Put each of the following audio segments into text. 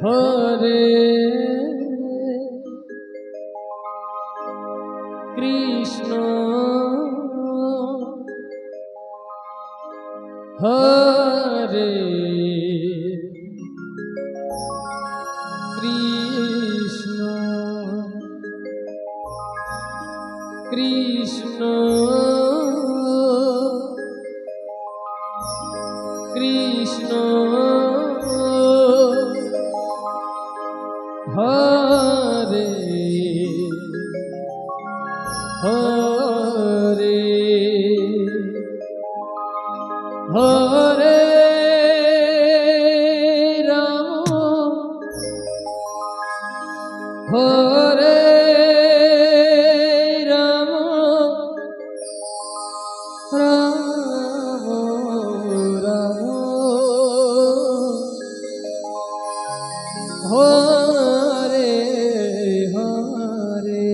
হরে কৃষ্ণ হরে কৃষ্ণ কৃষ্ণ কৃষ্ণ হরে হরে হরে রাম হরে রাম রাম রাম হরে হরে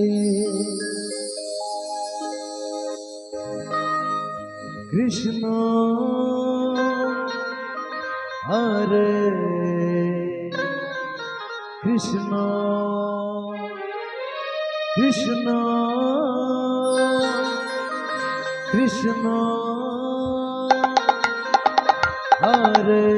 কৃষ্ণ হরে কৃষ্ণ কৃষ্ণ কৃষ্ণ হরে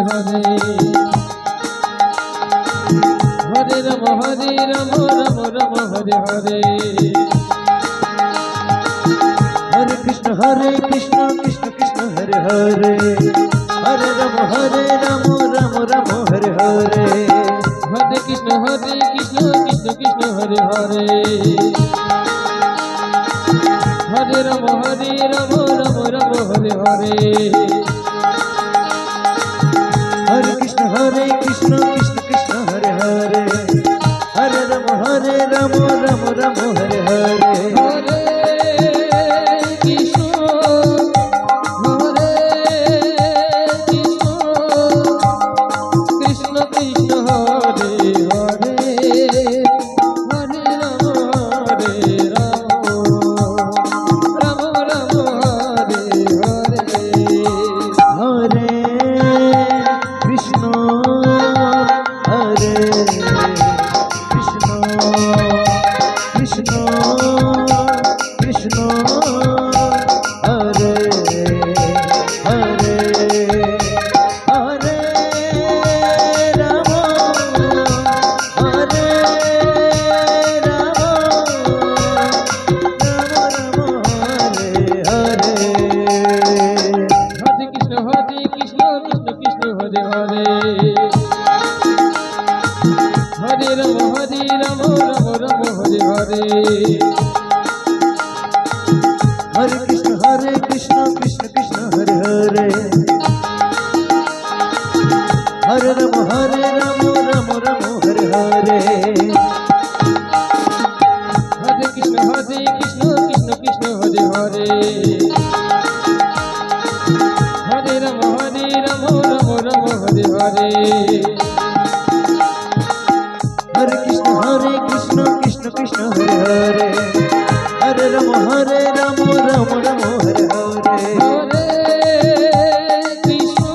হরে হরে রাম হরে রাম রাম রাম হরে হরে হরে কৃষ্ণ হরে কৃষ্ণ কৃষ্ণ কৃষ্ণ হরে হরে হরে রাম হরে রাম রাম রাম হরে হরে হরে কৃষ্ণ হরে কৃষ্ণ কৃষ্ণ কৃষ্ণ হরে হরে হরে রাম হরে রাম রাম রাম হরে হরে হরে কৃষ্ণ কৃষ্ণ কৃষ্ণ হরে হরে হরে রাম রাম রাম হরে হরে हरे कृष्ण कृष्ण कृष्ण हरे हरे हरे राम राम राम हरे हरे हरे कृष्ण कृष्ण कृष्ण हरे हरे हरे राम राम राम हरे हरे हरे कृष्ण कृष्ण कृष्ण हरे हरे हरे राम राम राम हरे हरे हरे कृष्ण कृष्ण कृष्ण हरे हरे हरे राम राम राम हरे हरे हरे कृष्ण हरे कृष्ण कृष्ण कृष्ण हरे हरे हरे राम हरे राम राम हरे हरे हरे कृष्ण कृष्ण कृष्ण हरे हरे हरे राम राम राम हरे हरे हरे कृष्ण कृष्ण कृष्ण हरे हरे हरे राम राम राम हरे हरे हरे कृष्ण कृष्ण कृष्ण हरे हरे হরে Hare Krishna Krishna Krishna Hare Hare Hare Rama Rama Rama Hare Hare হরে Krishna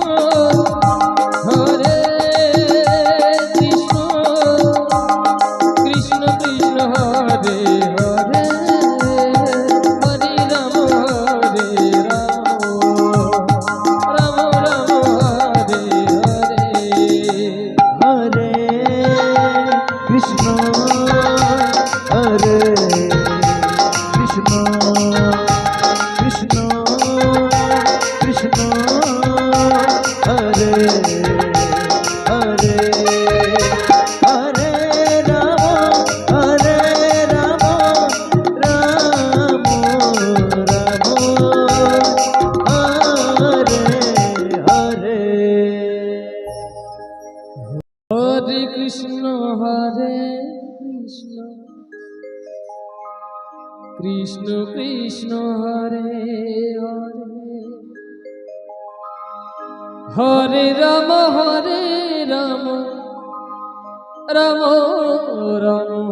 Krishna Krishna Hare Hare Hare Ram Ram Ram Hare Hare Hare Krishna Hare Krishna Krishna Krishna Hare Hare Hare Rama Rama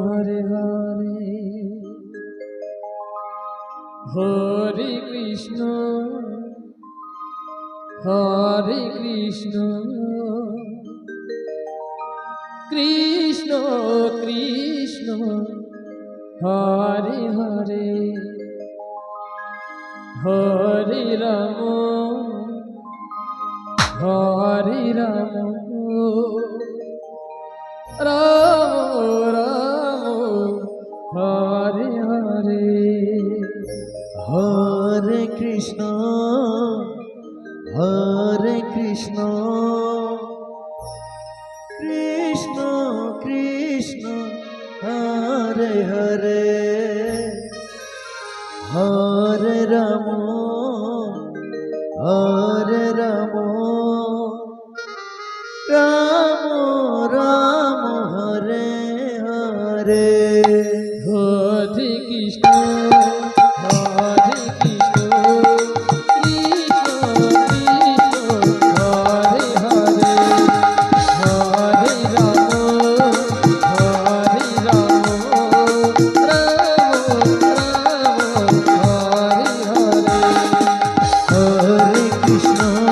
Hare Hare হরে Krishna Krishna Krishna Hare Hare Hare Ram Ram Ram Hare Hare Hare Krishna Krishna Krishna Hare Hare Hare Ram Ram Ram Hare Hare Hare Krishna Krishna Krishna Hare Hare Hare Rama Rama Hare Hare হরে Krishna Krishna Krishna Hare Hare Hare Ram Ram Hare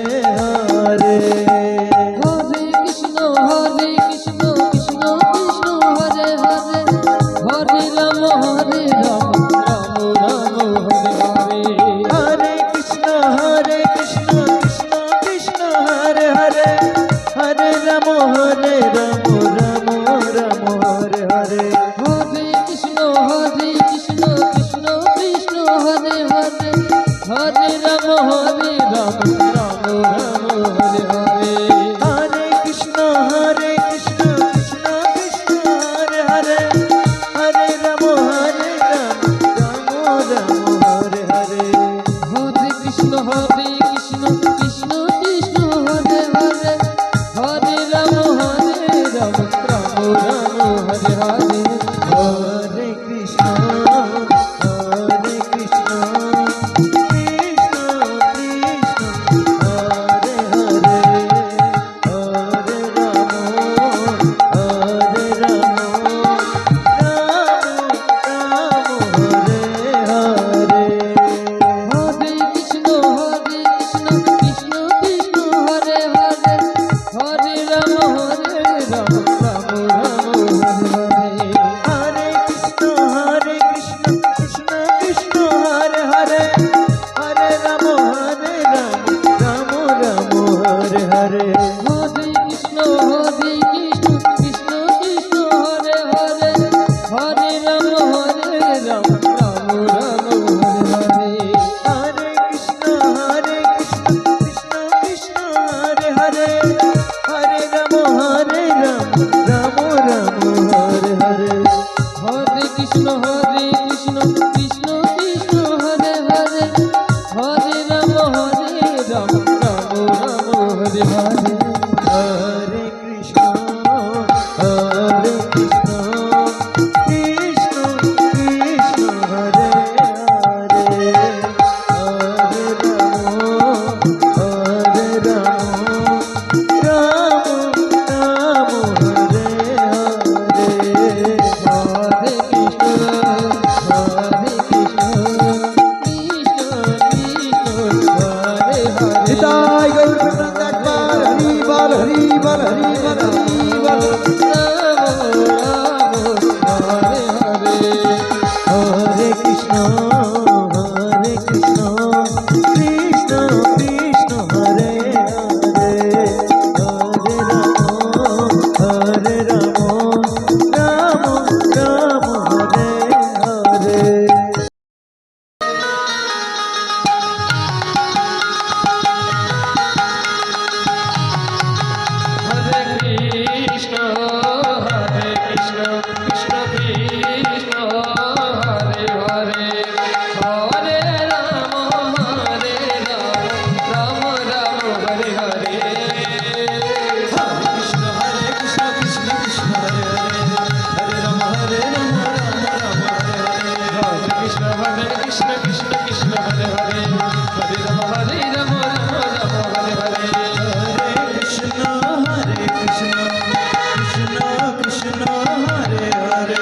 Hare Hare Krishna Krishna Krishna Hare Hare Hare Rama Rama Hare Hare হরে Krishna Krishna Krishna Hare Hare Hare Ram Ram Ram Hare Hare Hare Krishna Krishna Krishna Hare Hare Hare Rama Rama Hare Hare হরে Krishna Krishna Krishna Hare Hare Hare Ram Ram Ram Hare Hare Hare Krishna Krishna Krishna Hare Hare Hare Rama Rama Hare Hare হরে Krishna Krishna Krishna Hare Hare Hare Ram Ram Hare Hare Hare Krishna Krishna Hare Hare Hare Krishna Krishna Krishna Hare Hare Hare Ram Ram Ram Hare Hare Hare Krishna হরে কৃষ্ণ কৃষ্ণ কৃষ্ণ হরে হরে নিতাই গৌর প্রেমানন্দ একবার হরি বল হরি বল হরি বল হরি বল হরে হরে হরে কৃষ্ণ কৃষ্ণ কৃষ্ণ হরে হরে হরে রাম রাম রাম হরে হরে হরে কৃষ্ণ কৃষ্ণ কৃষ্ণ হরে হরে হরে রাম রাম রাম হরে হরে কৃষ্ণ হরে কৃষ্ণ কৃষ্ণ কৃষ্ণ হরে হরে হরে রাম রাম রাম হরে হরে কৃষ্ণ হরে কৃষ্ণ কৃষ্ণ কৃষ্ণ হরে হরে হরে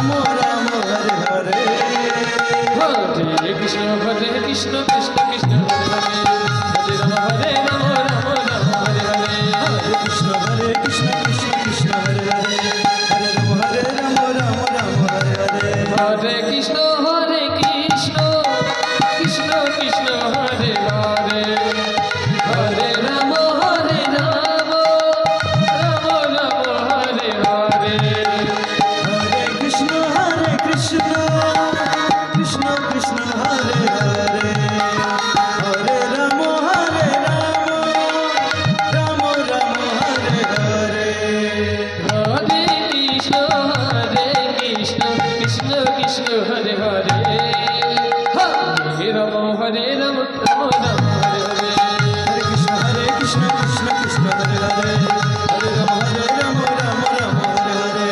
রাম রাম রাম হরে হরে হরে কৃষ্ণ কৃষ্ণ কৃষ্ণ হরে হরে হরে রাম রাম রাম হরে হরে হরে কৃষ্ণ কৃষ্ণ কৃষ্ণ হরে হরে হরে রাম রাম হরে হরে হরে কৃষ্ণ কৃষ্ণ কৃষ্ণ হরে হরে হরে রাম রাম রাম হরে হরে হরে কৃষ্ণ কৃষ্ণ কৃষ্ণ হরে হরে হরে রাম রাম রাম হরে হরে হরে কৃষ্ণ কৃষ্ণ কৃষ্ণ কৃষ্ণ হরে হরে হরে রাম রাম রাম হরে হরে হরে কৃষ্ণ কৃষ্ণ কৃষ্ণ হরে হরে হরে রাম রাম রাম হরে হরে হরে কৃষ্ণ কৃষ্ণ কৃষ্ণ হরে হরে হরে রাম রাম রাম হরে হরে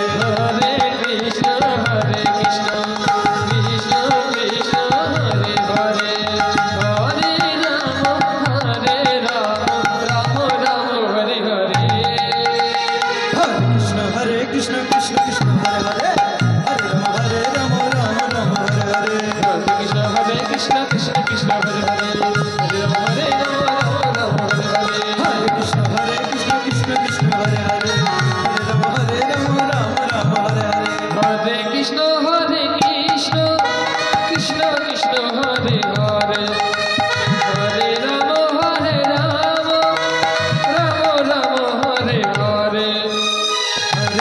হরে কৃষ্ণ কৃষ্ণ কৃষ্ণ হরে হরে হরে রাম রাম রাম হরে হরে হরে কৃষ্ণ কৃষ্ণ কৃষ্ণ হরে হরে হরে রাম রাম হরে হরে হরে কৃষ্ণ কৃষ্ণ কৃষ্ণ হরে হরে হরে রাম রাম হরে হরে হরে কৃষ্ণ কৃষ্ণ কৃষ্ণ হরে হরে হরে রাম রাম হরে হরে হরে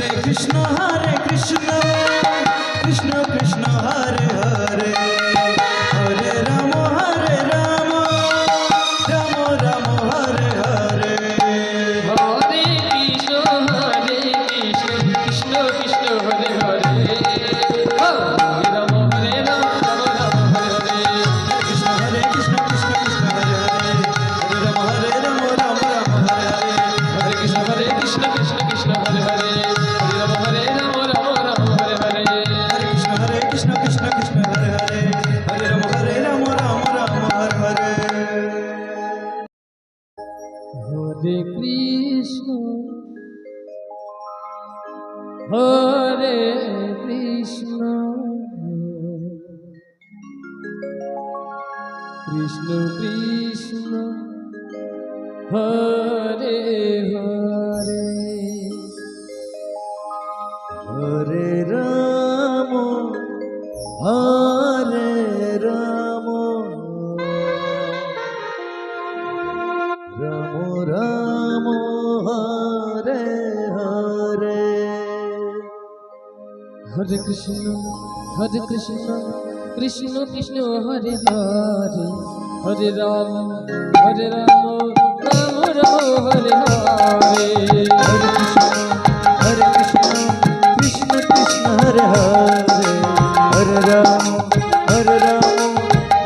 কৃষ্ণ কৃষ্ণ কৃষ্ণ হরে হরে হরে রাম রাম রাম হরে হরে হরে কৃষ্ণ কৃষ্ণ কৃষ্ণ হরে হরে হরে রাম রাম রাম হরে হরে হরে কৃষ্ণ কৃষ্ণ কৃষ্ণ হরে হরে হরে রাম রাম রাম হরে হরে কৃষ্ণ কৃষ্ণ কৃষ্ণ হরে হরে হরে রাম রাম হরে হরে হরে কৃষ্ণ কৃষ্ণ কৃষ্ণ হরে হরে হরে রাম রাম হরে হরে হরে কৃষ্ণ কৃষ্ণ কৃষ্ণ হরে হরে হরে রাম রাম হরে হরে হরে কৃষ্ণ হরে কৃষ্ণ কৃষ্ণ কৃষ্ণ হরে হরে হরে রাম হরে রাম রাম রাম হরে হরে হরে কৃষ্ণ কৃষ্ণ কৃষ্ণ হরে হরে হরে রাম রাম রাম হরে হরে হরে কৃষ্ণ কৃষ্ণ হরে হরে হরে রাম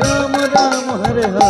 রাম রাম হরে হরে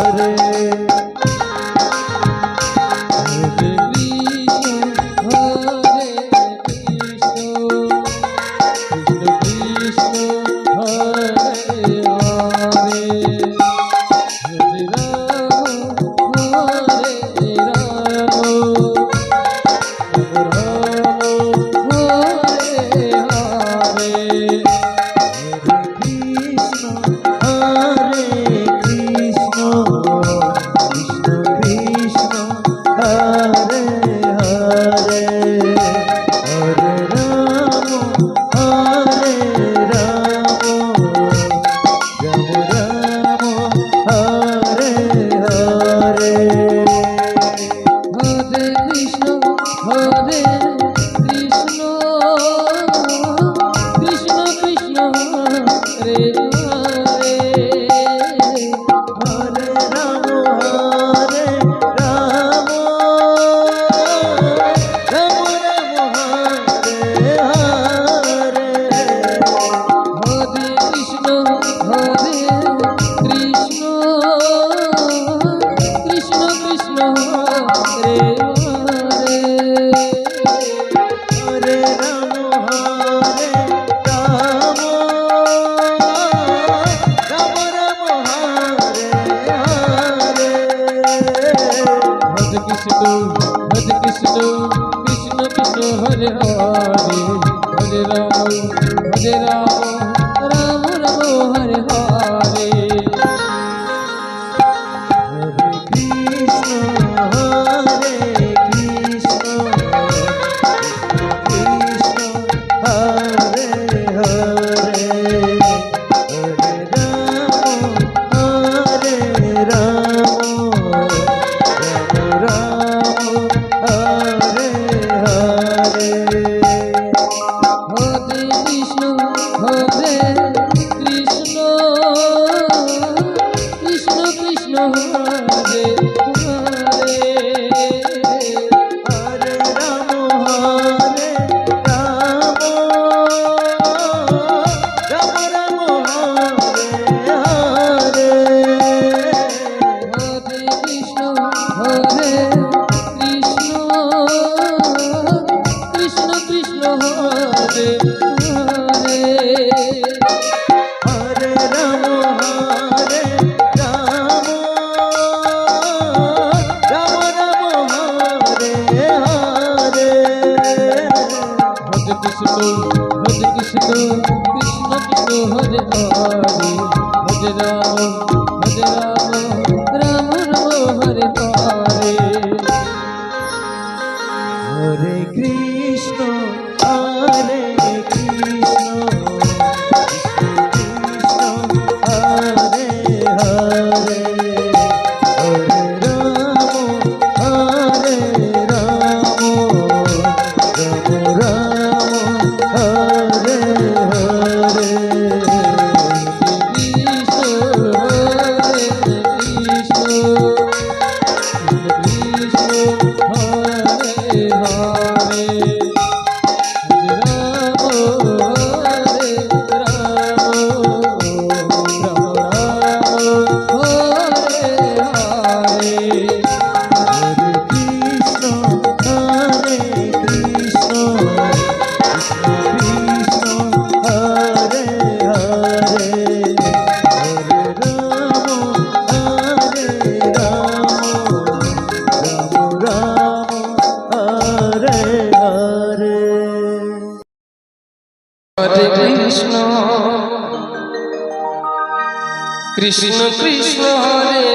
কৃষ্ণ কৃষ্ণ হরে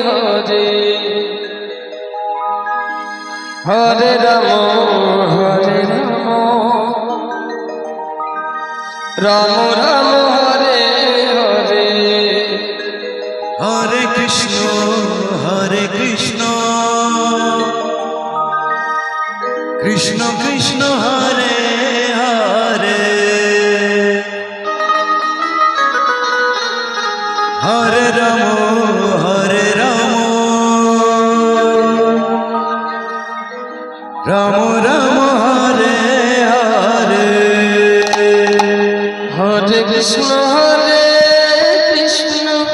হরে হরে রাম রাম রাম হরে হরে হরে কৃষ্ণ কৃষ্ণ কৃষ্ণ হরে হরে হরে রাম রাম রাম হরে হরে হরে কৃষ্ণ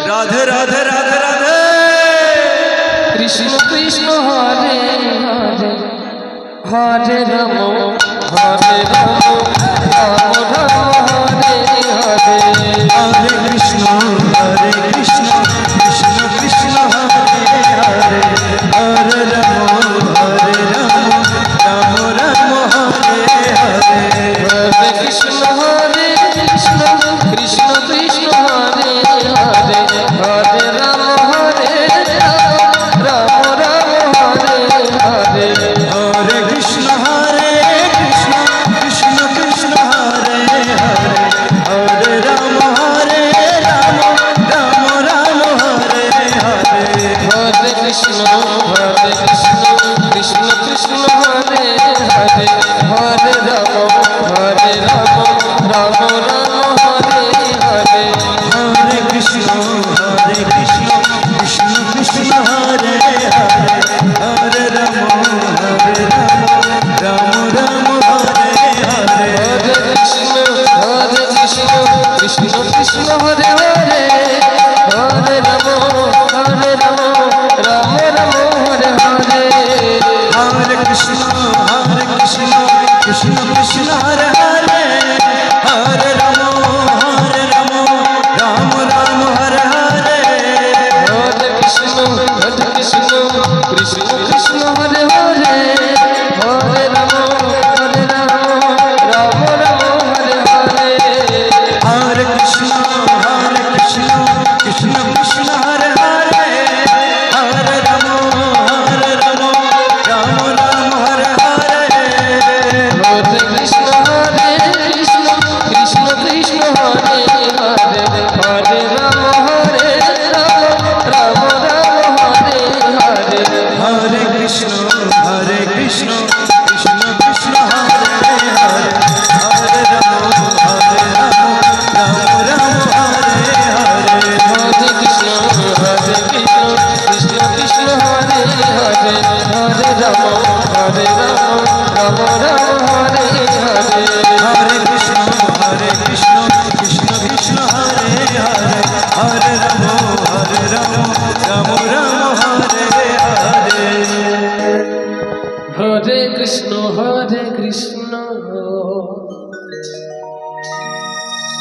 রাধে রাধে রাধে রাধে কৃষ্ণ কৃষ্ণ হরে হরে হরে রাম রাম রাম হরে হরে হরে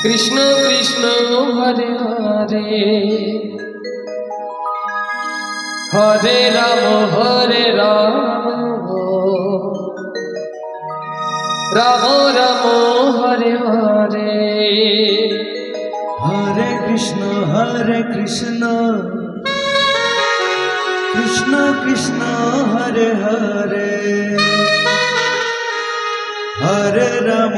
কৃষ্ণ কৃষ্ণ হরে হরে হরে রাম রাম রাম হরে হরে হরে কৃষ্ণ কৃষ্ণ কৃষ্ণ হরে হরে হরে রাম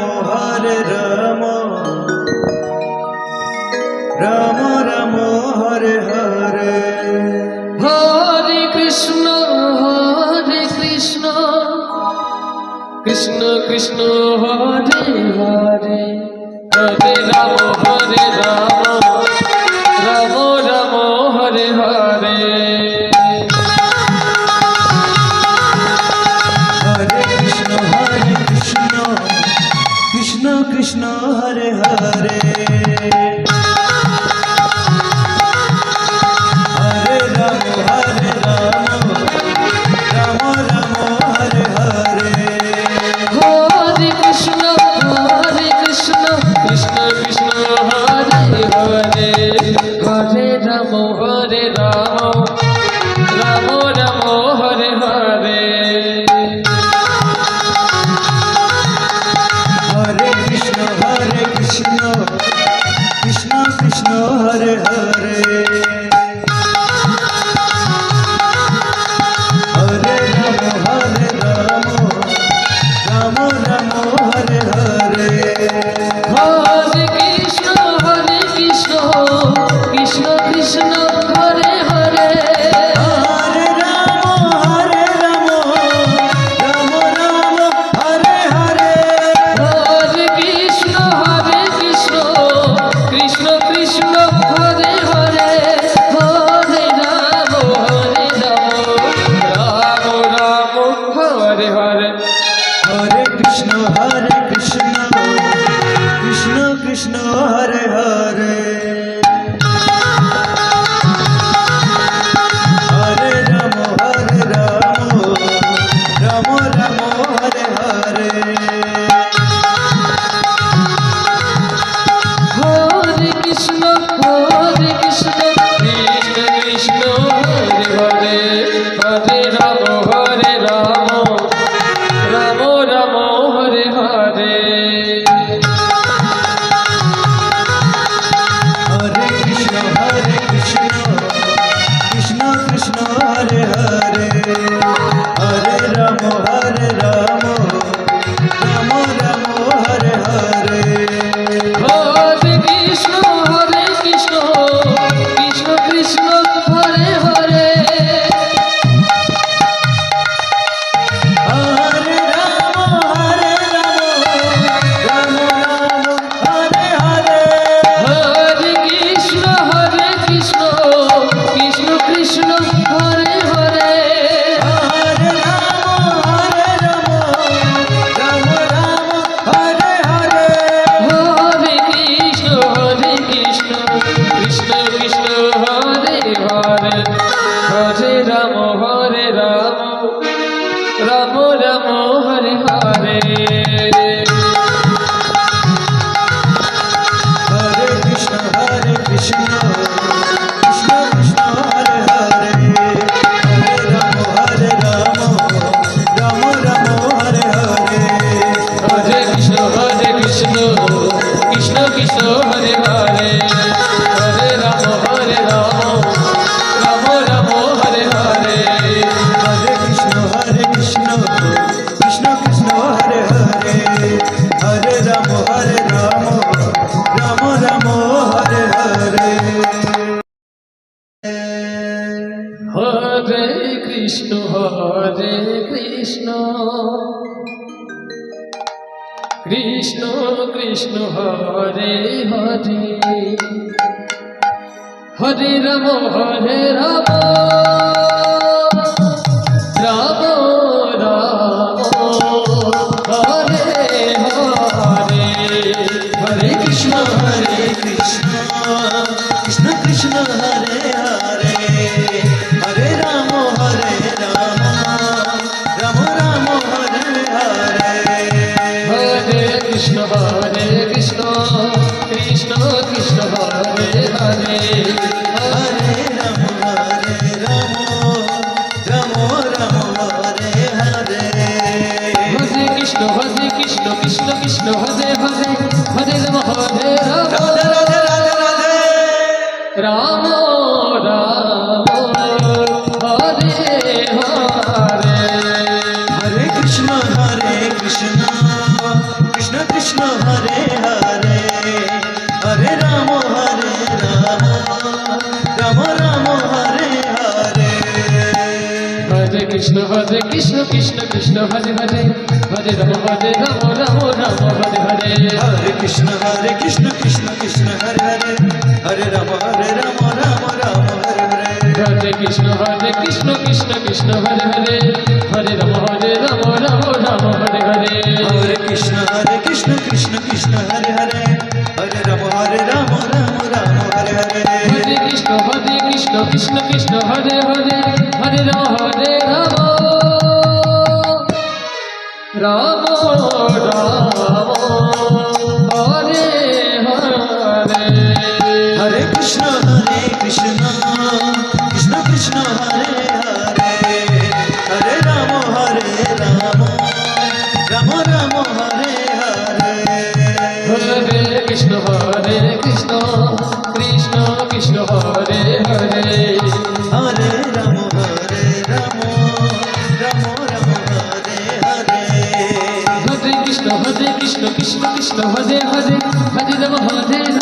রাম রাম হরে হরে হরে কৃষ্ণ কৃষ্ণ কৃষ্ণ হরে হরে হরে রাম রাম রাম হরে হরে হরে কৃষ্ণ কৃষ্ণ কৃষ্ণ হরে হরে হরে রাম রাম রাম হরে হরে হরে কৃষ্ণ কৃষ্ণ কৃষ্ণ হরে হরে হরে রাম রাম রাম হরে হরে হরে কৃষ্ণ কৃষ্ণ কৃষ্ণ হরে হরে হরে রাম রাম রাম হরে হরে হরে কৃষ্ণ কৃষ্ণ কৃষ্ণ হরে হরে হরে রাম রাম রাম হরে হরে হরে কৃষ্ণ কৃষ্ণ কৃষ্ণ হরে হরে হরে রাম রাম রাম হরে হরে হরে কৃষ্ণ কৃষ্ণ হরে হরে হরে রাম রাম রাম হরে হরে হরে কৃষ্ণ কৃষ্ণ কৃষ্ণ হরে হরে হরে রাম রাম রাম হরে হরে হরে কৃষ্ণ কৃষ্ণ কৃষ্ণ হরে হরে হরে রাম রাম রাম হরে হরে হরে কৃষ্ণ কৃষ্ণ কৃষ্ণ হরে হরে হরে রাম রাম হরে হরে হরে কৃষ্ণ কৃষ্ণ হরে হরে হরে রাম রাম হরে হরে হরে কৃষ্ণ কৃষ্ণ হরে হরে হরে রাম রাম রাম হরে হরে হরে কৃষ্ণ কৃষ্ণ কৃষ্ণ হরে হরে হরে রাম রাম রাম হরে হরে হরে কৃষ্ণ কৃষ্ণ কৃষ্ণ হরে হরে হরে রাম রাম রাম হরে হরে হরে কৃষ্ণ কৃষ্ণ কৃষ্ণ হরে হরে হরে রাম রাম রাম হরে হরে হরে কৃষ্ণ কৃষ্ণ কৃষ্ণ হরে হরে হরে রাম রাম রাম হরে হরে হরে কৃষ্ণ কৃষ্ণ কৃষ্ণ হরে হরে হরে রাম রাম রাম হরে হরে হরে কৃষ্ণ কৃষ্ণ হরে রাম রাম রাম রাম হরে হরে হরে কৃষ্ণ কৃষ্ণ কৃষ্ণ হরে হরে হরে রাম হরে রাম রাধে রাধে রাধে রাধে রাম রাম হরে হরে হরে কৃষ্ণ কৃষ্ণ কৃষ্ণ হরে হরে হরে রাম রাম রাম হরে হরে হরে কৃষ্ণ কৃষ্ণ কৃষ্ণ হরে হরে হরে রাম রাম হরে হরে হরে কৃষ্ণ কৃষ্ণ কৃষ্ণ হরে হরে হরে রাম রাম রাম হরে হরে হরে কৃষ্ণ কৃষ্ণ কৃষ্ণ হরে হরে হরে রাম রাম হরে হরে হরে কৃষ্ণ কৃষ্ণ কৃষ্ণ হরে হরে হরে রাম রাম হরে হরে হরে কৃষ্ণ কৃষ্ণ কৃষ্ণ হরে হরে হরে রাম রাম রাম হরে হরে হরে কৃষ্ণ কৃষ্ণ কৃষ্ণ হরে হরে হরে রাম রাম রাম হরে হরে হরে কৃষ্ণ কৃষ্ণ কৃষ্ণ হরে হরে হরে রাম রাম রাম হরে হরে হরে কৃষ্ণ কৃষ্ণ কৃষ্ণ হরে হরে হরে রাম